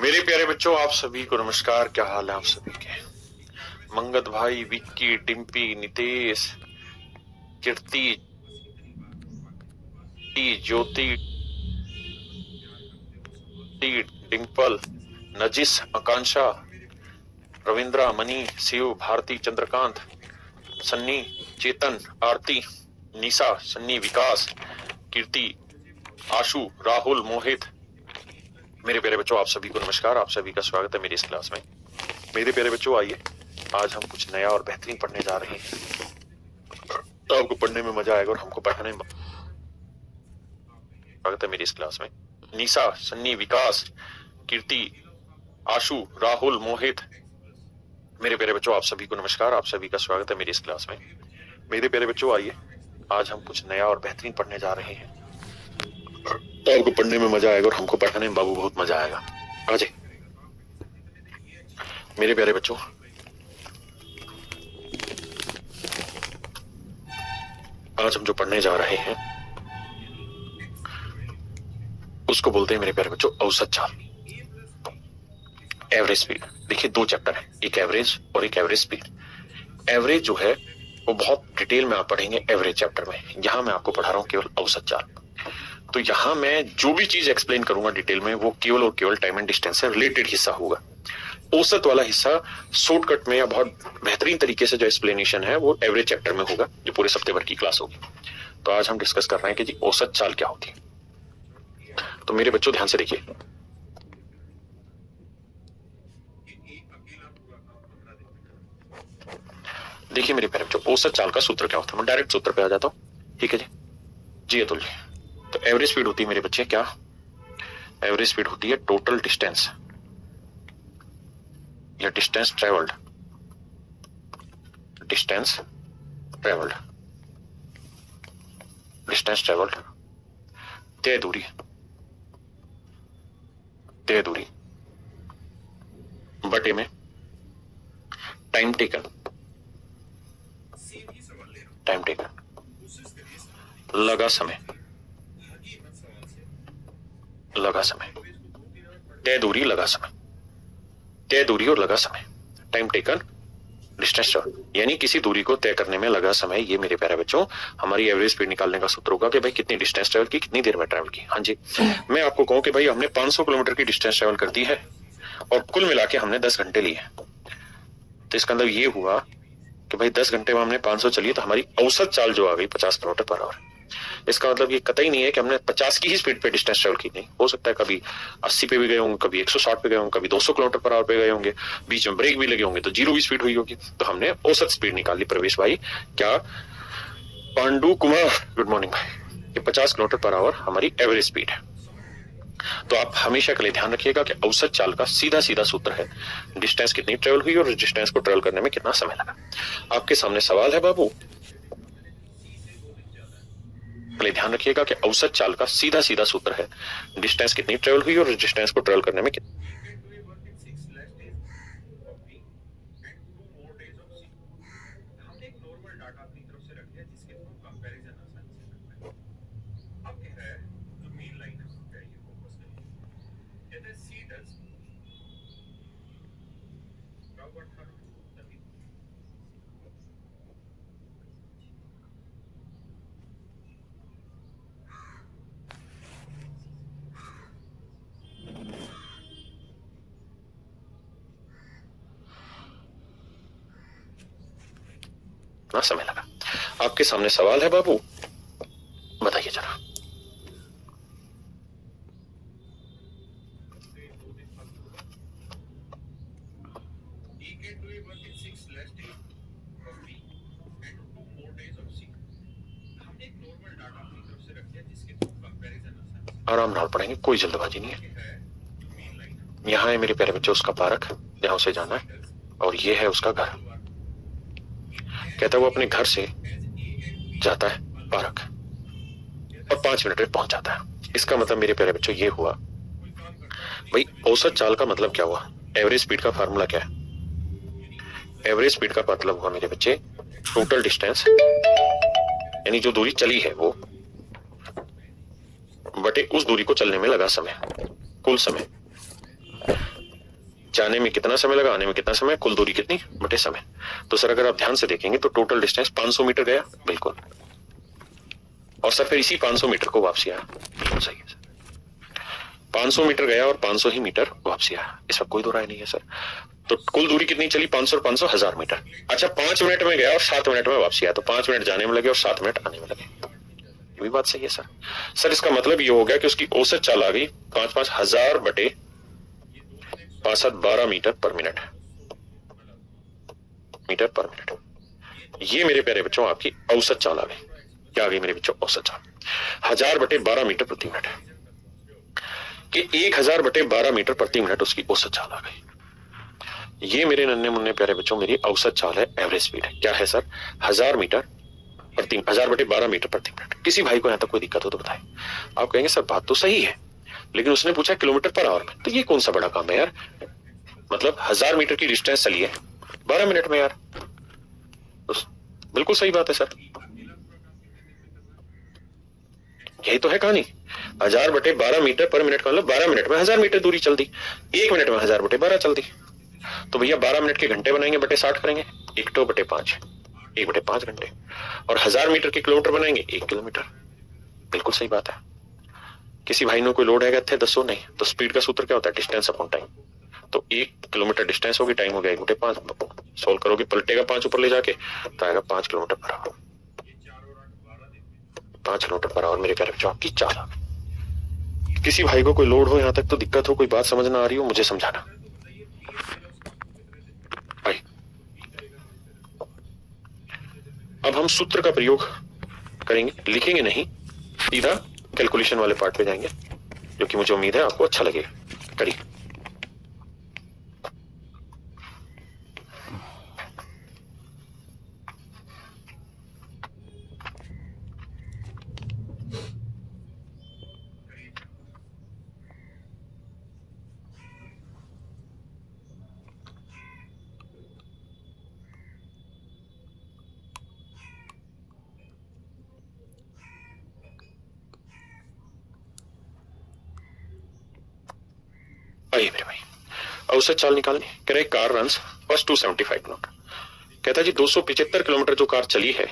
मेरे प्यारे बच्चों, आप सभी को नमस्कार। क्या हाल है आप सभी के? मंगत भाई, विक्की, डिम्पी, नितेश, कीर्ति, ज्योति, डिम्पल, नजिस, आकांक्षा, रविंद्रा, मनी, शिव, भारती, चंद्रकांत, सन्नी, चेतन, आरती, निशा, सन्नी, विकास, कीर्ति, आशु, राहुल, मोहित। मेरे प्यारे बच्चों, आप सभी को नमस्कार। आप सभी का स्वागत है मेरी इस क्लास में। मेरे प्यारे बच्चों, आइए आज हम कुछ नया और बेहतरीन पढ़ने जा रहे हैं। तो आपको पढ़ने में मजा आएगा और हमको पढ़ाने में स्वागत है मेरी इस क्लास में। निशा, सन्नी, विकास, कीर्ति, आशु, राहुल, मोहित। मेरे प्यारे बच्चों, आप सभी को नमस्कार। आप सभी का स्वागत है मेरी इस क्लास में। मेरे प्यारे बच्चों, आइए आज हम कुछ नया और बेहतरीन पढ़ने जा रहे हैं। तो आपको पढ़ने में मजा आएगा और हमको पढ़ाने में बाबू बहुत मजा आएगा। आ जाए मेरे प्यारे बच्चों, आज हम जो पढ़ने जा रहे हैं उसको बोलते हैं मेरे प्यारे बच्चों औसत चाल, एवरेज स्पीड। देखिए, दो चैप्टर है, एक एवरेज और एक एवरेज स्पीड। एवरेज जो है वो बहुत डिटेल में आप पढ़ेंगे एवरेज चैप्टर में। यहां मैं आपको पढ़ा रहा हूं केवल औसत चाल। तो यहां मैं जो भी चीज एक्सप्लेन करूंगा डिटेल में वो केवल और केवल टाइम एंड डिस्टेंस से रिलेटेड हिस्सा होगा। औसत वाला हिस्सा शॉर्टकट में या बहुत बेहतरीन तरीके से जो एक्सप्लेनेशन है वो एवरेज चैप्टर में होगा, जो पूरे सप्ताह भर की क्लास होगी। तो आज हम डिस्कस कर रहे हैं कि जी औसत चाल क्या होती है। तो मेरे बच्चों ध्यान से देखिए, देखिए मेरे प्यारे बच्चों, औसत चाल का सूत्र क्या होता है। मैं डायरेक्ट सूत्र पे आ जाता हूं, ठीक है जी। जी अतुल जी, तो एवरेज स्पीड होती है मेरे बच्चे क्या? एवरेज स्पीड होती है टोटल डिस्टेंस या distance travelled, distance travelled, distance travelled, तय दूरी, तय दूरी बटे में टाइम टेकन, टाइम टेकन, लगा समय, लगा समय, तय दूरी, लगा समय, तय दूरी और लगा समय, टाइम टेकन, डिस्टेंस ट्रेवल, यानी किसी दूरी को तय करने में लगा समय। ये मेरे प्यारे बच्चों हमारी एवरेज स्पीड निकालने का सूत्र होगा कि भाई कितनी डिस्टेंस ट्रेवल की, कितनी देर में ट्रेवल की। हाँ जी, मैं आपको कहूं कि भाई हमने 500 किलोमीटर की डिस्टेंस ट्रेवल कर दी है और कुल मिला के हमने 10 घंटे लिए। तो इसका मतलब ये हुआ कि भाई 10 घंटे में हमने 500 चली, तो हमारी औसत चाल जो आ गई 50 किलोमीटर पर आवर। इसका मतलब ये कतई नहीं है कि हमने 50 की ही स्पीड पे डिस्टेंस ट्रेवल की, नहीं हो सकता है कभी 80 पे भी गए होंगे, कभी 160 पे गए होंगे, कभी 200 किलोमीटर पर आवर पे गए होंगे, बीच में ब्रेक भी लगे होंगे, तो जीरो भी स्पीड हुई होगी। तो हमने औसत स्पीड निकाली। प्रवेश भाई, क्या पांडु कुमार, गुड मॉर्निंग भाई। ये 50 किलोमीटर पर आवर हमारी एवरेज स्पीड है। तो आप हमेशा के लिए ध्यान रखिएगा कि औसत चाल का सीधा सीधा सूत्र है डिस्टेंस कितनी ट्रेवल हुई और डिस्टेंस को ट्रेवल करने में कितना समय लगा। आपके सामने सवाल है बाबू, ध्यान रखिएगा कि औसत चाल का सीधा सीधा सूत्र है डिस्टेंस कितनी ट्रेवल हुई और डिस्टेंस को ट्रेवल करने में कितना। समय लगा। आपके सामने सवाल है बाबू, बताइए जरा। आराम नाल पढ़ेंगे, कोई जल्दबाजी नहीं है। यहाँ है मेरे प्यारे बच्चे उसका पार्क जहां उसे जाना है, और ये है उसका घर। कहता है वो अपने घर से जाता है पार्क और 5 मिनट में पहुंच जाता है। इसका मतलब मेरे प्यारे बच्चों ये हुआ, भाई औसत चाल का मतलब क्या हुआ? एवरेज स्पीड का फार्मूला क्या है? एवरेज स्पीड का मतलब हुआ मेरे बच्चे टोटल डिस्टेंस, यानी जो दूरी चली है वो, बटे उस दूरी को चलने में लगा समय। कुल समय, जाने में कितना समय लगा, आने में कितना समय, कुल दूरी कितनी बटे समय। तो सर अगर आप ध्यान से देखेंगे तो टोटल डिस्टेंस 500 मीटर गया, बिल्कुल, और सर फिर इसी 500 मीटर को वापसी आया, बिल्कुल सही है सर। 500 मीटर गया और 500 ही मीटर वापसी आया, इसमें कोई दो राय नहीं है सर। तो कुल दूरी कितनी चली, 500 और 500 1000 मीटर। अच्छा 5 मिनट में गया और 7 मिनट में वापसी आया, तो 5 मिनट जाने में लगे और 7 मिनट आने में लगे, ये भी बात सही है सर। सर इसका मतलब ये हो गया कि उसकी औसत चाल आ गई 5-5 हजार बटे 5-7 12 मीटर पर मिनट, मीटर पर मिनट। ये मेरे प्यारे बच्चों आपकी औसत चाल आ गई। क्या आ गई मेरे बच्चों, औसत चाल 1000 बटे 12 मीटर प्रति मिनट, कि 1000 बटे 12 मीटर प्रति मिनट उसकी औसत चाल आ गई। ये मेरे नन्हे मुन्ने प्यारे बच्चों मेरी औसत चाल है, एवरेज स्पीड है। क्या है सर, 1000 मीटर प्रति 1000 बटे 12 मीटर प्रति मिनट। किसी भाई को यहां तक कोई दिक्कत हो तो बताए। आप कहेंगे सर बात तो सही है, लेकिन उसने पूछा किलोमीटर पर आवर में, तो ये कौन सा बड़ा काम है यार, मतलब 1000 मीटर की डिस्टेंस चली है 12 मिनट में यार, तो बिल्कुल सही बात है सर, यही तो है कहानी। 1000 बटे 12 मीटर पर मिनट का मतलब 12 मिनट में 1000 मीटर दूरी चल दी, 1 मिनट में 1000 बटे 12 चल दी। तो भैया 12 मिनट के घंटे बनाएंगे बटे 60 करेंगे, 1 बटे 5, 1 बटे 5 घंटे। और 1000 मीटर के किलोमीटर बनाएंगे 1 किलोमीटर, बिल्कुल सही बात है। किसी भाई ने कोई लोड है थे 10 नहीं, तो स्पीड का सूत्र क्या होता है, डिस्टेंस अपॉन टाइम। तो 1 किलोमीटर डिस्टेंस होगी, टाइम हो गया 1 बटे 5, सोल्व करोगे पलटेगा 5 ऊपर ले जाके तो आएगा 5 kilometre per hour, 5 kilometre per hour मेरे प्यारे बच्चों आपकी चाल। किसी भाई को कोई लोड हो यहां तक तो दिक्कत हो, कोई बात समझ ना आ रही हो, मुझे समझाना भाई। अब हम सूत्र का प्रयोग करेंगे, लिखेंगे नहीं, सीधा कैलकुलेशन वाले पार्ट पे जाएंगे, जो कि मुझे उम्मीद है आपको अच्छा लगेगा। करिए। आइए मेरे भाई, औसत चाल निकालनी। कह रहे कार रन्स फर्स्ट 275 किलोमीटर, कहता जी 275 किलोमीटर जो कार चली है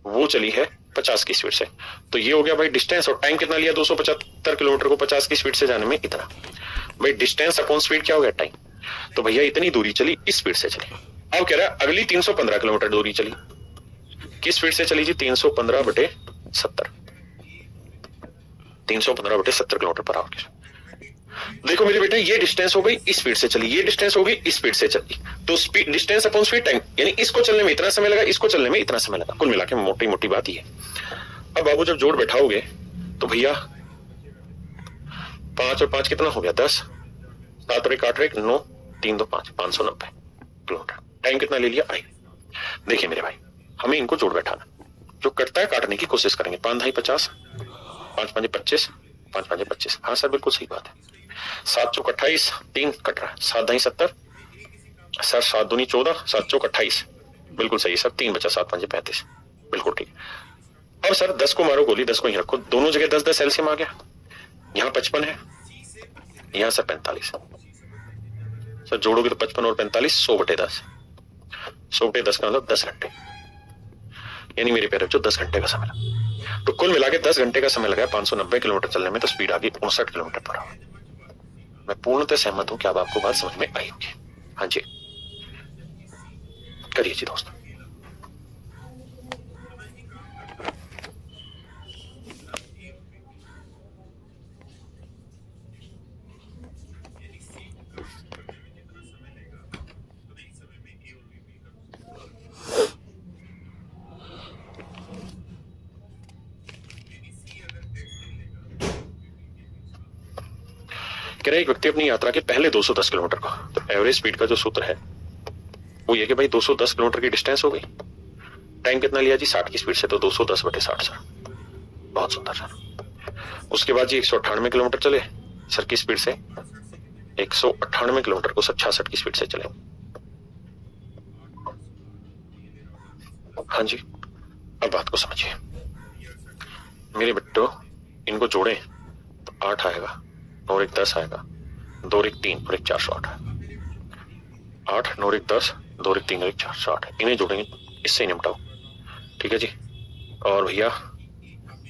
वो चली है 50 की स्पीड से। तो ये हो गया भाई डिस्टेंस, और टाइम कितना लिया 275 किलोमीटर को 50 की स्पीड से जाने में, इतना। भाई डिस्टेंस अपॉन स्पीड क्या हो गया, टाइम। तो भैया इतनी दूरी चली, इस स्पीड से चली। अब कह रहा है अगली 315 किलोमीटर दूरी चली, किस स्पीड से चली जी, 315 बटे 70, 315 बटे 70 किलोमीटर पर आवर। देखो मेरे बेटे ये डिस्टेंस हो गई इस स्पीड से चली, ये डिस्टेंस हो गई इस स्पीड से चली, तो speed distance upon speed time, यानी इसको चलने में इतना समय लगा, इसको चलने में इतना समय लगा, कुल मिला के मोटी मोटी बात ही है। अब बाबू जब जोड़ बैठाओगे तो भैया 5 और 5 कितना हो गया 10, 7 और 1 8 और 1 9, 3 2 5, 590 किलोमीटर। टाइम कितना ले लिया, आई। देखिए मेरे भाई हमें इनको जोड़ बैठाना, जो कटता है काटने की कोशिश करेंगे। 5 ढाई 50, 5 5 25, 5 5 25, हाँ सर बिल्कुल सही बात है। 7 चौक 28, 3 कट रहा है, 7 ढाई 70, सर 7 दूनी 14, 7 चौक 28, बिल्कुल सही सर, 3 बचा, 7 5 35, बिल्कुल ठीक। अब सर 10 को मारो गोली, 10 को ही रखो, दोनों जगह 10 10 एलसीएम आ गया। यहाँ 55 है, यहाँ सर 45, सर जोड़ोगे तो 55 और 45 100 बटे 10, 100 बटे 10 का मतलब 10 घंटे, यानी मेरे प्यारे बच्चों 10 घंटे का समय लगा। तो कुल मिला के 10 घंटे का समय लगा 590 किलोमीटर चलने में, तो स्पीड आ गई 59 किलोमीटर पर आवर। मैं पूर्णतः सहमत हूं कि अब आपको बात समझ में आई होगी। हाँ जी करिए जी दोस्तों। कह रहे एक व्यक्ति अपनी यात्रा के पहले 210 किलोमीटर को, तो एवरेज स्पीड का जो सूत्र है वो ये कि भाई 210 किलोमीटर की डिस्टेंस हो गई, टाइम कितना लिया जी 60 की स्पीड से, तो 210 बटे 60 सर, बहुत सुंदर सर। उसके बाद जी 198 किलोमीटर चले सर की स्पीड से, 198 किलोमीटर को 66 की स्पीड से चले। हाँ जी अब बात को समझिए मेरे बच्चों, इनको जोड़े तो 8 आएगा और एक 10 आएगा, 2 और 1 3 और 1 408 है। 8 9 और 1 10, 2 और 1 3 और 1 408 है। इन्हें जोड़ेंगे, इससे निपटाओ। ठीक है जी। और भैया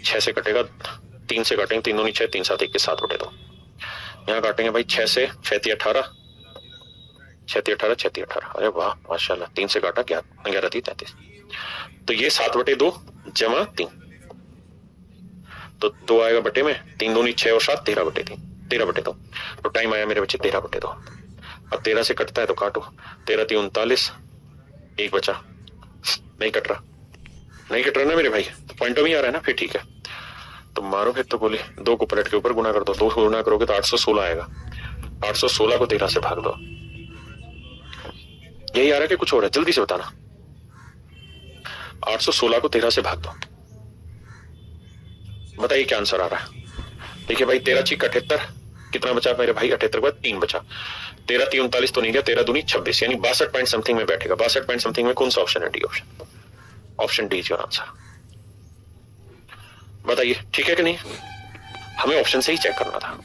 6 से कटेगा, 3 से काटेंगे, 3 दूनी 6, 3 7 21 7 बटे 2। यहाँ काटेंगे भाई 6 से, 6 3 18, 6 3 18, 6 3 18। अरे वाह माशाल्लाह, 3 से काटा 11 3 33। तो ये 7 बटे 2 जमा 3, तो 2 आएगा बटे में, 3 दूनी 6 और 7 13 बटे 3, 13 बटे 2। तो टाइम आया मेरे बच्चे 13 बटे 2। अब 13 से कटता है तो काटो, 13 3 39, एक बचा, नहीं कट रहा, नहीं कट रहा ना मेरे भाई, तो पॉइंटों में आ रहा है ना, फिर ठीक है। तो मारो फिर तो गोली, 2 को पलट के ऊपर गुना कर दो, 2 को गुना करोगे तो 816 आएगा। 816 को 13 से भाग दो। यही आ रहा है कि कुछ और है, जल्दी से बताना। 816 को 13 से भाग दो, बताइए क्या आंसर आ रहा है। देखिए भाई 13 6 78, कितना बचा मेरे भाई, 78 के बाद 3 बचा, 13 3 39 तो नहीं गया, 13 दूनी 26, यानी 62 पॉइंट समथिंग में बैठेगा। 62 पॉइंट समथिंग में कौन सा ऑप्शन है? D option. Option D is your answer. बताइए ठीक है कि नहीं, हमें ऑप्शन से ही चेक करना था।